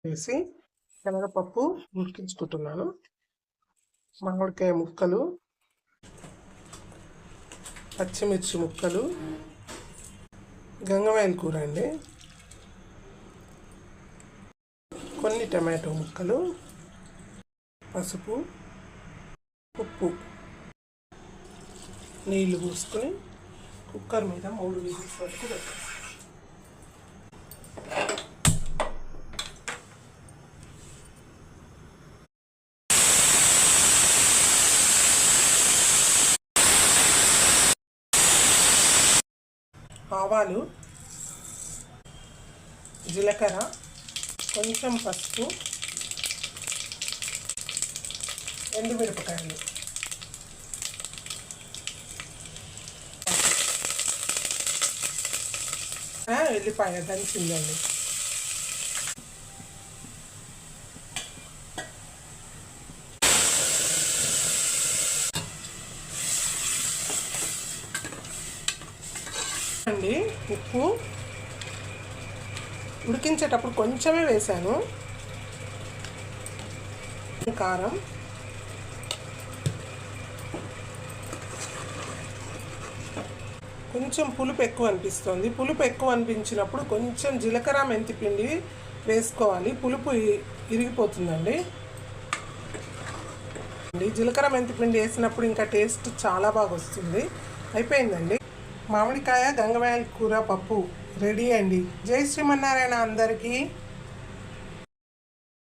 వేసి శనగపప్పు ఉడికించుకుంటున్నాను. మామిడికాయ ముక్కలు, పచ్చిమిర్చి ముక్కలు, గంగవాయల కూర అండి, కొన్ని టమాటో ముక్కలు, పసుపు, ఉప్పు, నీళ్లు పోసుకొని కుక్కర్ మీద 3 విజిల్స్ వరకు పెట్టాలి. ఆవాలు, జీలకర్ర, కొంచెం పసుపు, ఎండుమిరపకాయలు, ఎల్లిపాయ దంచిందండి, అండి. ఉప్పు ఉడికించేటప్పుడు కొంచెమే వేసాను. కారం, కొంచెం పులుపు ఎక్కువ అనిపిస్తుంది. పులుపు ఎక్కువ అనిపించినప్పుడు కొంచెం జీలకర్ర మెంతి పిండి వేసుకోవాలి, పులుపు ఇరిగిపోతుందండి. జీలకర్ర మెంతి పిండి వేసినప్పుడు ఇంకా టేస్ట్ చాలా బాగా వస్తుంది. అయిపోయిందండి, మామిడికాయ గంగవాయల కూర పప్పు రెడీ అండి. జై శ్రీమన్నారాయణ అందరికీ.